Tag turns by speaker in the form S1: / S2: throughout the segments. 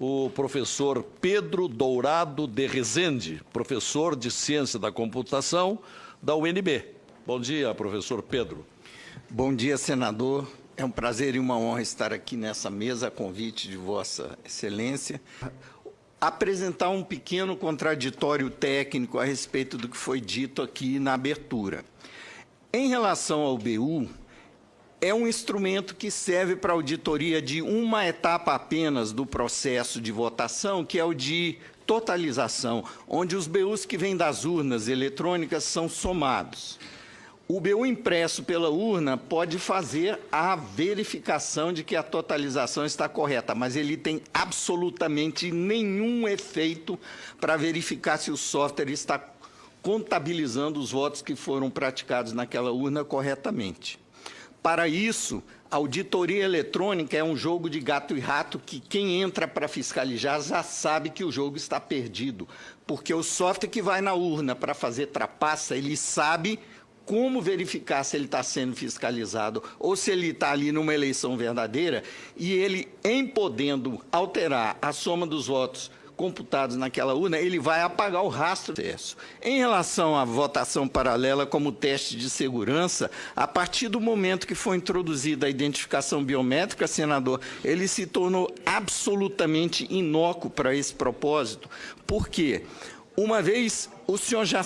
S1: o professor Pedro Dourado de Rezende, professor de Ciência da Computação da UNB. Bom dia, professor Pedro.
S2: Bom dia, senador. É um prazer e uma honra estar aqui nessa mesa a convite de Vossa Excelência. Apresentar um pequeno contraditório técnico a respeito do que foi dito aqui na abertura. Em relação ao BU, é um instrumento que serve para auditoria de uma etapa apenas do processo de votação, que é o de totalização, onde os BUs que vêm das urnas eletrônicas são somados. O BU impresso pela urna pode fazer a verificação de que a totalização está correta, mas ele tem absolutamente nenhum efeito para verificar se o software está contabilizando os votos que foram praticados naquela urna corretamente. Para isso, a auditoria eletrônica é um jogo de gato e rato que quem entra para fiscalizar já sabe que o jogo está perdido, porque o software que vai na urna para fazer trapaça, ele sabe como verificar se ele está sendo fiscalizado ou se ele está ali numa eleição verdadeira, e ele, em podendo alterar a soma dos votos computados naquela urna, ele vai apagar o rastro do processo. Em relação à votação paralela como teste de segurança, a partir do momento que foi introduzida a identificação biométrica, senador, ele se tornou absolutamente inócuo para esse propósito. Por quê? Uma vez o senhor já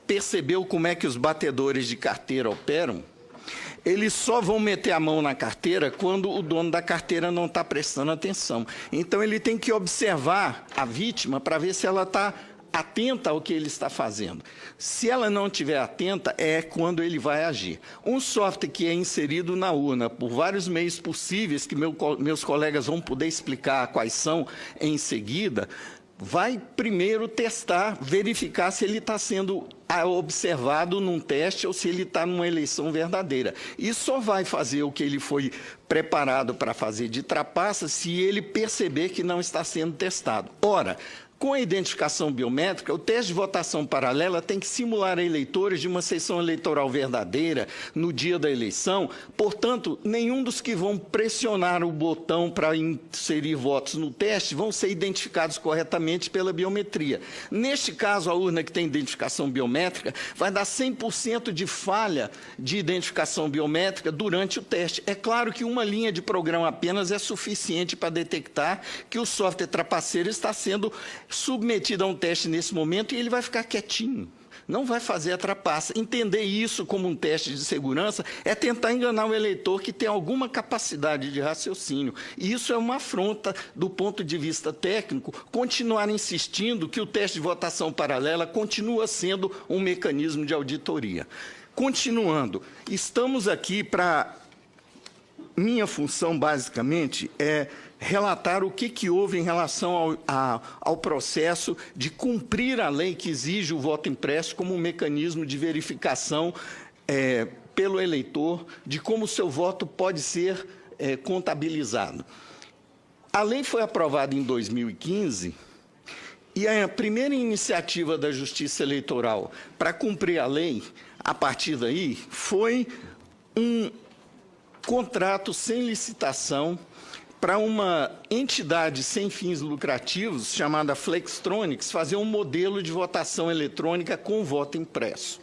S2: percebeu como é que os batedores de carteira operam? Eles só vão meter a mão na carteira quando o dono da carteira não está prestando atenção. Então, ele tem que observar a vítima para ver se ela está atenta ao que ele está fazendo. Se ela não estiver atenta, é quando ele vai agir. Um software que é inserido na urna por vários meios possíveis, que meus colegas vão poder explicar quais são em seguida, vai primeiro testar, verificar se ele está sendo observado num teste ou se ele está numa eleição verdadeira. E só vai fazer o que ele foi preparado para fazer de trapaça se ele perceber que não está sendo testado. Ora, com a identificação biométrica, o teste de votação paralela tem que simular eleitores de uma sessão eleitoral verdadeira no dia da eleição. Portanto, nenhum dos que vão pressionar o botão para inserir votos no teste vão ser identificados corretamente pela biometria. Neste caso, a urna que tem identificação biométrica vai dar 100% de falha de identificação biométrica durante o teste. É claro que uma linha de programa apenas é suficiente para detectar que o software trapaceiro está sendo submetido a um teste nesse momento e ele vai ficar quietinho, não vai fazer a trapaça. Entender isso como um teste de segurança é tentar enganar o eleitor que tem alguma capacidade de raciocínio. E isso é uma afronta do ponto de vista técnico, continuar insistindo que o teste de votação paralela continua sendo um mecanismo de auditoria. Continuando, estamos aqui para... Minha função, basicamente, é relatar o que houve em relação ao processo de cumprir a lei que exige o voto impresso como um mecanismo de verificação pelo eleitor de como o seu voto pode ser contabilizado. A lei foi aprovada em 2015 e a primeira iniciativa da Justiça Eleitoral para cumprir a lei, a partir daí, foi um contrato sem licitação para uma entidade sem fins lucrativos, chamada Flextronics, fazer um modelo de votação eletrônica com voto impresso.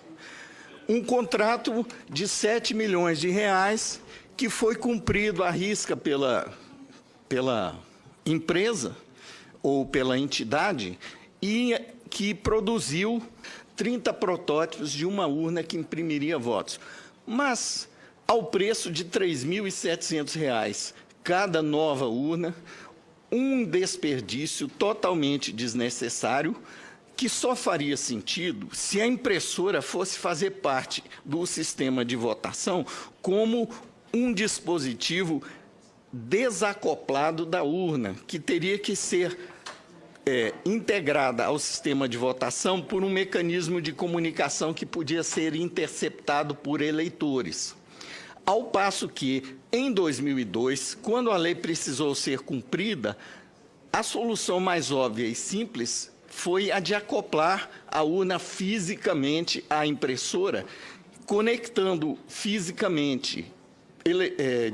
S2: Um contrato de 7 milhões de reais que foi cumprido à risca pela empresa ou pela entidade e que produziu 30 protótipos de uma urna que imprimiria votos. Mas ao preço de R$ 3.700 cada nova urna, um desperdício totalmente desnecessário, que só faria sentido se a impressora fosse fazer parte do sistema de votação como um dispositivo desacoplado da urna, que teria que ser integrada ao sistema de votação por um mecanismo de comunicação que podia ser interceptado por eleitores. Ao passo que, em 2002, quando a lei precisou ser cumprida, a solução mais óbvia e simples foi a de acoplar a urna fisicamente à impressora, conectando fisicamente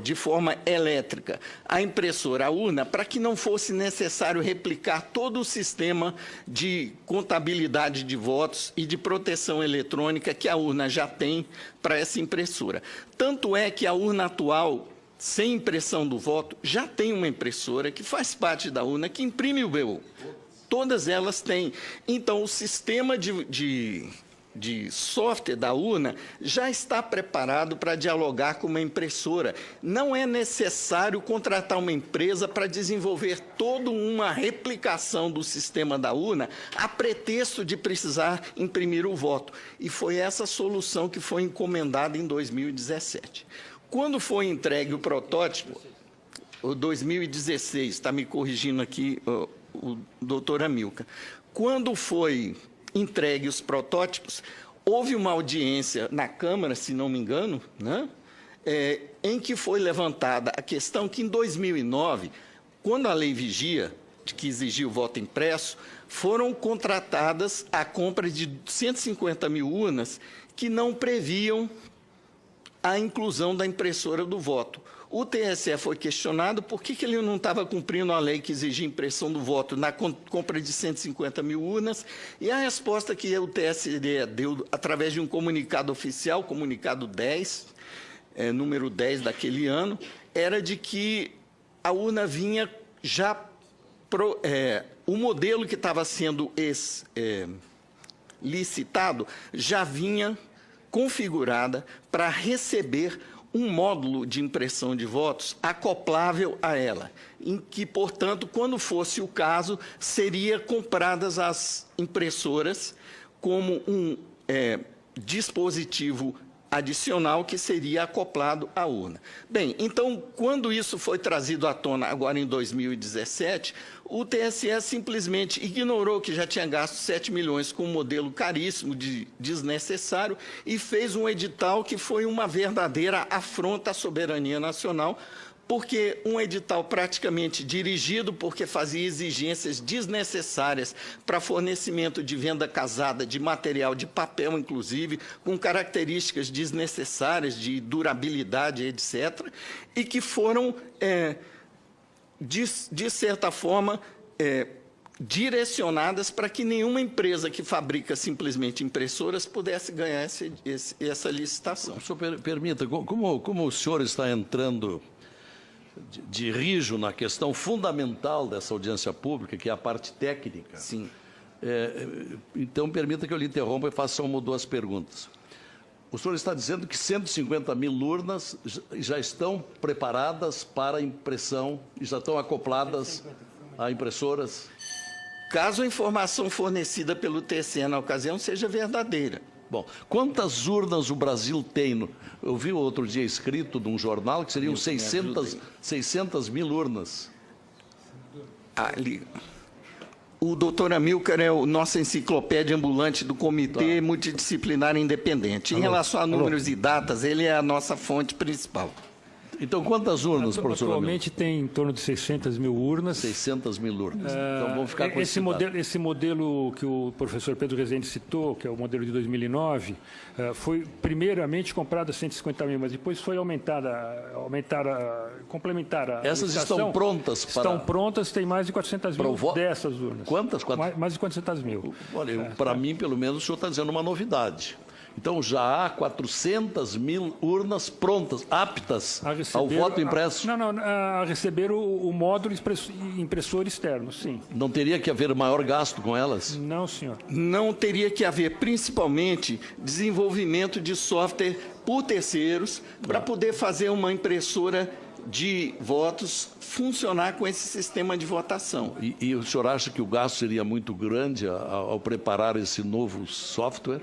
S2: de forma elétrica a impressora, a urna, para que não fosse necessário replicar todo o sistema de contabilidade de votos e de proteção eletrônica que a urna já tem para essa impressora. Tanto é que a urna atual, sem impressão do voto, já tem uma impressora que faz parte da urna, que imprime o BU. Todas elas têm. Então, o sistema de software da urna já está preparado para dialogar com uma impressora. Não é necessário contratar uma empresa para desenvolver toda uma replicação do sistema da urna a pretexto de precisar imprimir o voto. E foi essa solução que foi encomendada em 2017. Quando foi entregue o protótipo, o 2016, está me corrigindo aqui o doutor Amilcar, quando foi entregue os protótipos, houve uma audiência na Câmara, se não me engano, né, em que foi levantada a questão que, em 2009, quando a Lei Vigia, que exigia o voto impresso, foram contratadas a compra de 150 mil urnas que não previam a inclusão da impressora do voto. O TSE foi questionado por que ele não estava cumprindo a lei que exigia impressão do voto na compra de 150 mil urnas, e a resposta que o TSE deu através de um comunicado oficial, comunicado 10, número 10 daquele ano, era de que a urna vinha já... o modelo que estava sendo licitado já vinha configurada para receber um módulo de impressão de votos acoplável a ela, em que, portanto, quando fosse o caso, seria compradas as impressoras como um dispositivo adicional que seria acoplado à urna. Bem, então, quando isso foi trazido à tona agora em 2017, o TSE simplesmente ignorou que já tinha gasto 7 milhões com um modelo caríssimo, desnecessário, e fez um edital que foi uma verdadeira afronta à soberania nacional, porque um edital praticamente dirigido, porque fazia exigências desnecessárias para fornecimento de venda casada de material de papel, inclusive, com características desnecessárias de durabilidade, etc., e que foram, de certa forma, direcionadas para que nenhuma empresa que fabrica simplesmente impressoras pudesse ganhar essa licitação.
S1: O senhor permita, como o senhor está entrando de rijo na questão fundamental dessa audiência pública, que é a parte técnica.
S2: Sim.
S1: Então, permita que eu lhe interrompa e faça uma ou duas perguntas. O senhor está dizendo que 150 mil urnas já estão preparadas para impressão e já estão acopladas a impressoras?
S2: Caso a informação fornecida pelo TSE na ocasião seja verdadeira.
S1: Bom, quantas urnas o Brasil tem? Eu vi outro dia escrito num jornal que seriam 600 mil urnas.
S2: Ali. O doutor Amilcar é a nossa enciclopédia ambulante do Comitê Multidisciplinar Independente. Em relação a números e datas, ele é a nossa fonte principal.
S1: Então, quantas urnas, professor Amilcar?
S3: Atualmente tem em torno de 600 mil urnas.
S1: 600 mil urnas. Então, vamos ficar com
S3: esse modelo que o professor Pedro Rezende citou, que é o modelo de 2009, foi primeiramente comprado a 150 mil, mas depois foi complementar a
S1: Essas
S3: licitação.
S1: estão prontas para...
S3: Estão prontas, tem mais de 400 mil dessas urnas.
S1: Quantas?
S3: Mais de 400 mil.
S1: Olha, para mim, pelo menos, o senhor está dizendo uma novidade. Então, já há 400 mil urnas prontas, aptas ao voto impresso?
S3: Não, a receber o módulo impressor externo, sim.
S1: Não teria que haver maior gasto com elas?
S3: Não, senhor.
S2: Não teria que haver, principalmente, desenvolvimento de software por terceiros para poder fazer uma impressora de votos funcionar com esse sistema de votação.
S1: E o senhor acha que o gasto seria muito grande ao preparar esse novo software?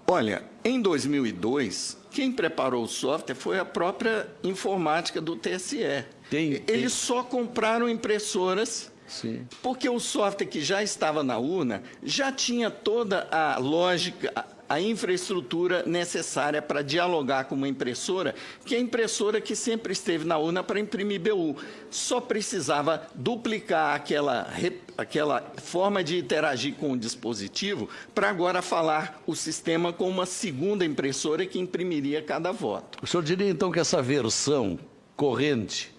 S2: Olha, em 2002, quem preparou o software foi a própria informática do TSE. Eles só compraram impressoras,
S1: sim,
S2: porque o software que já estava na urna já tinha toda a lógica, a infraestrutura necessária para dialogar com uma impressora, que é a impressora que sempre esteve na urna para imprimir BU. Só precisava duplicar aquela forma de interagir com o dispositivo para agora falar o sistema com uma segunda impressora que imprimiria cada voto.
S1: O senhor diria, então, que essa versão corrente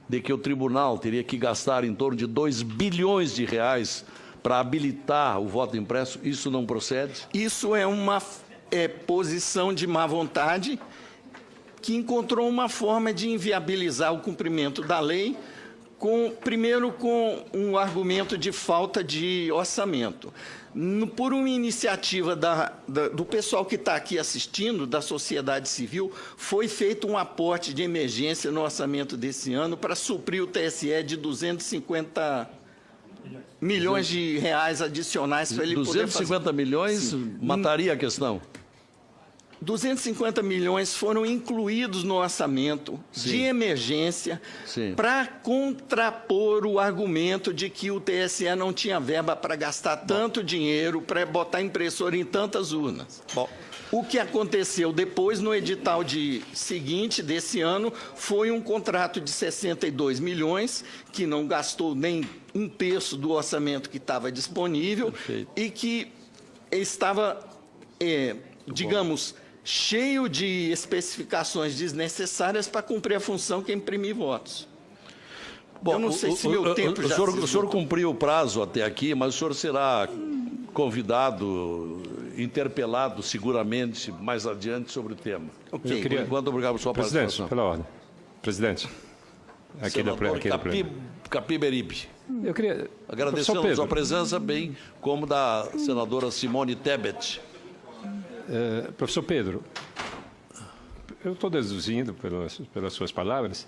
S1: de que o tribunal teria que gastar em torno de 2 bilhões de reais para habilitar o voto impresso, isso não procede?
S2: Isso é uma posição de má vontade que encontrou uma forma de inviabilizar o cumprimento da lei, primeiro com um argumento de falta de orçamento. Por uma iniciativa do pessoal que está aqui assistindo, da sociedade civil, foi feito um aporte de emergência no orçamento desse ano para suprir o TSE de 250 milhões de reais adicionais para ele poder fazer.
S1: 250 milhões
S2: Sim.
S1: mataria a questão?
S2: 250 milhões foram incluídos no orçamento de emergência para contrapor o argumento de que o TSE não tinha verba para gastar tanto dinheiro para botar impressora em tantas urnas.
S1: Bom.
S2: O que aconteceu depois, no edital seguinte desse ano, foi um contrato de 62 milhões, que não gastou nem um terço do orçamento que estava disponível.
S1: Perfeito.
S2: E que estava, digamos, cheio de especificações desnecessárias para cumprir a função que é imprimir votos.
S1: Bom,
S2: eu não sei se meu tempo já...
S1: O senhor cumpriu o prazo até aqui, mas o senhor será convidado, interpelado seguramente mais adiante sobre o tema.
S2: Ok.
S1: Por enquanto, obrigado por sua participação.
S4: Pela ordem. Presidente, aqui do plenário.
S1: Capiberibe.
S4: Eu queria...
S1: Agradecendo a sua presença, bem como da senadora Simone Tebet.
S4: Professor Pedro, eu estou deduzindo pelas suas palavras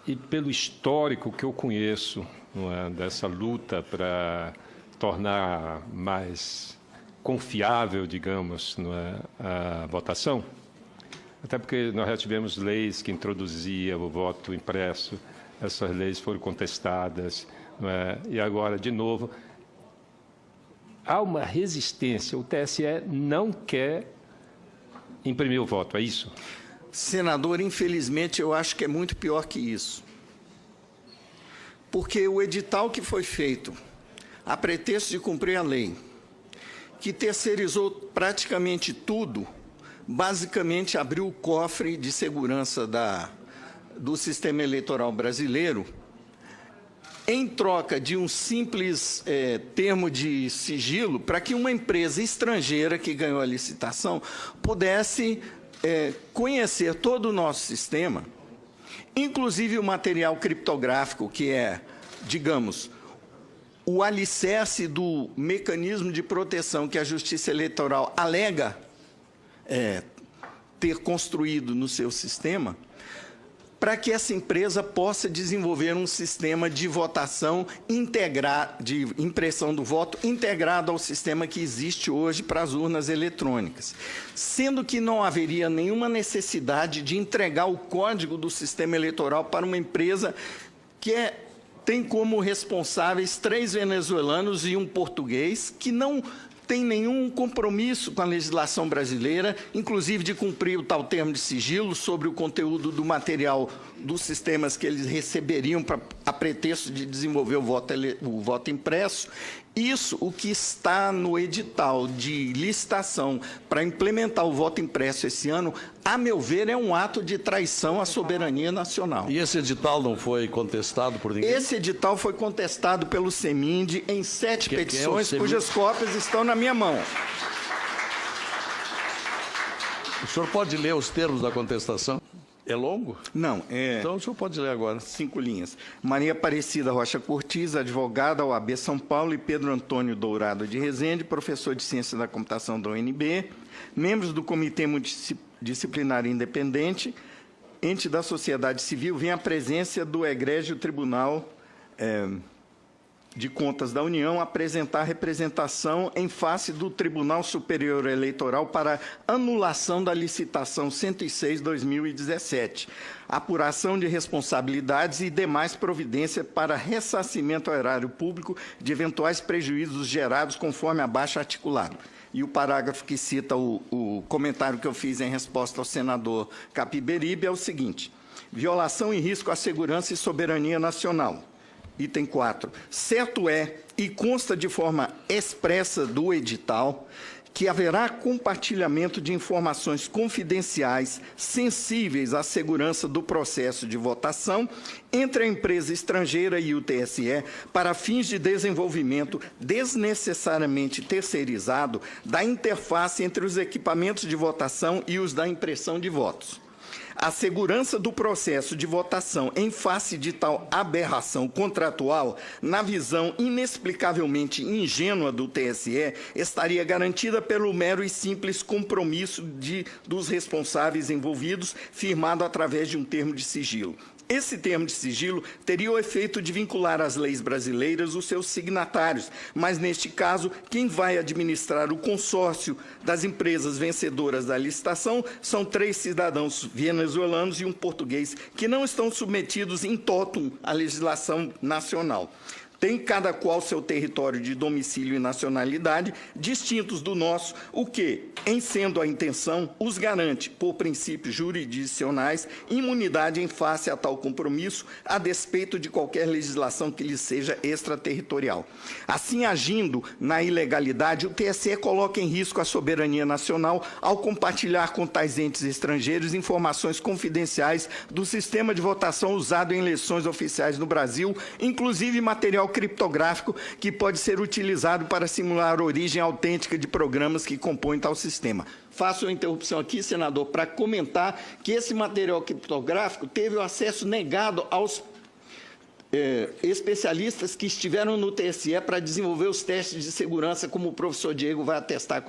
S4: e pelo histórico que eu conheço, não é, dessa luta para tornar mais confiável, digamos, não é, a votação, até porque nós já tivemos leis que introduziam o voto impresso, essas leis foram contestadas, não é, e agora, de novo, há uma resistência, o TSE não quer imprimir o voto, é isso?
S2: Senador, infelizmente, eu acho que é muito pior que isso. Porque o edital que foi feito, a pretexto de cumprir a lei, que terceirizou praticamente tudo, basicamente abriu o cofre de segurança do sistema eleitoral brasileiro, em troca de um simples termo de sigilo, para que uma empresa estrangeira que ganhou a licitação pudesse conhecer todo o nosso sistema, inclusive o material criptográfico, que é, digamos, o alicerce do mecanismo de proteção que a Justiça Eleitoral alega ter construído no seu sistema, para que essa empresa possa desenvolver um sistema de votação de impressão do voto integrado ao sistema que existe hoje para as urnas eletrônicas. Sendo que não haveria nenhuma necessidade de entregar o código do sistema eleitoral para uma empresa que tem como responsáveis 3 venezuelanos e um português, que não tem nenhum compromisso com a legislação brasileira, inclusive de cumprir o tal termo de sigilo sobre o conteúdo do material dos sistemas que eles receberiam a pretexto de desenvolver o voto impresso. Isso, o que está no edital de licitação para implementar o voto impresso esse ano, a meu ver, é um ato de traição à soberania nacional.
S1: E esse edital não foi contestado por ninguém?
S2: Esse edital foi contestado pelo CEMIND em 7 petições, cujas cópias estão na minha mão.
S1: O senhor pode ler os termos da contestação? É longo?
S2: Não.
S1: Então o senhor pode ler agora.
S2: 5 linhas. Maria Aparecida Rocha Cortiz, advogada, OAB São Paulo, e Pedro Antônio Dourado de Rezende, professor de Ciência da Computação da UNB, membros do Comitê Multidisciplinar Independente, ente da sociedade civil, vem à presença do egrégio tribunal de Contas da União apresentar representação em face do Tribunal Superior Eleitoral para anulação da licitação 106/2017, apuração de responsabilidades e demais providências para ressarcimento ao erário público de eventuais prejuízos gerados conforme abaixo articulado. E o parágrafo que cita o comentário que eu fiz em resposta ao senador Capiberibe é o seguinte: violação e risco à segurança e soberania nacional. Item 4. Certo é, e consta de forma expressa do edital, que haverá compartilhamento de informações confidenciais sensíveis à segurança do processo de votação entre a empresa estrangeira e o TSE para fins de desenvolvimento desnecessariamente terceirizado da interface entre os equipamentos de votação e os da impressão de votos. A segurança do processo de votação em face de tal aberração contratual, na visão inexplicavelmente ingênua do TSE, estaria garantida pelo mero e simples compromisso dos responsáveis envolvidos, firmado através de um termo de sigilo. Esse termo de sigilo teria o efeito de vincular às leis brasileiras os seus signatários, mas, neste caso, quem vai administrar o consórcio das empresas vencedoras da licitação são 3 cidadãos venezuelanos e um português, que não estão submetidos in totum à legislação nacional. Tem cada qual seu território de domicílio e nacionalidade distintos do nosso, o que, em sendo a intenção, os garante, por princípios jurisdicionais, imunidade em face a tal compromisso, a despeito de qualquer legislação que lhes seja extraterritorial. Assim, agindo na ilegalidade, o TSE coloca em risco a soberania nacional ao compartilhar com tais entes estrangeiros informações confidenciais do sistema de votação usado em eleições oficiais no Brasil, inclusive material criptográfico que pode ser utilizado para simular a origem autêntica de programas que compõem tal sistema. Faço uma interrupção aqui, senador, para comentar que esse material criptográfico teve o acesso negado aos especialistas que estiveram no TSE para desenvolver os testes de segurança, como o professor Diego vai atestar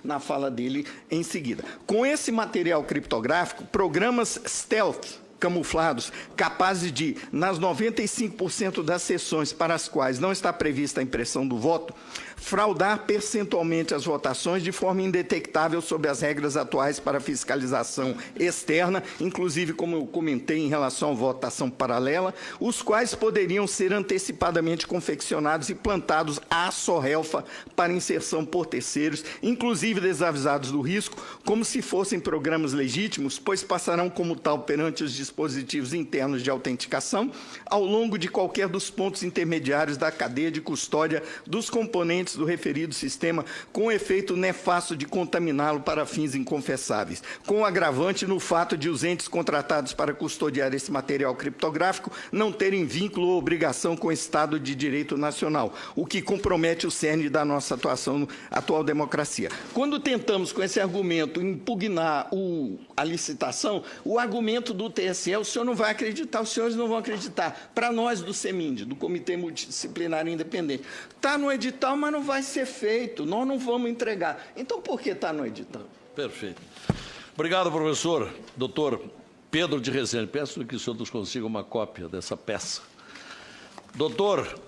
S2: na fala dele em seguida. Com esse material criptográfico, programas stealth, camuflados, capazes de, nas 95% das sessões para as quais não está prevista a impressão do voto, fraudar percentualmente as votações de forma indetectável sob as regras atuais para fiscalização externa, inclusive, como eu comentei, em relação à votação paralela, os quais poderiam ser antecipadamente confeccionados e plantados à sorrelfa para inserção por terceiros, inclusive desavisados do risco, como se fossem programas legítimos, pois passarão como tal perante os dispositivos internos de autenticação ao longo de qualquer dos pontos intermediários da cadeia de custódia dos componentes do referido sistema, com efeito nefasto de contaminá-lo para fins inconfessáveis, com agravante no fato de os entes contratados para custodiar esse material criptográfico não terem vínculo ou obrigação com o Estado de Direito Nacional, o que compromete o cerne da nossa atual democracia. Quando tentamos, com esse argumento, impugnar a licitação, o argumento do TSE, o senhor não vai acreditar, os senhores não vão acreditar. Para nós do CEMIND, do Comitê Multidisciplinar Independente, está no edital, mas não vai ser feito, nós não vamos entregar. Então, por que está no edital?
S1: Perfeito. Obrigado, professor. Doutor Pedro de Rezende, peço que o senhor nos consiga uma cópia dessa peça. Doutor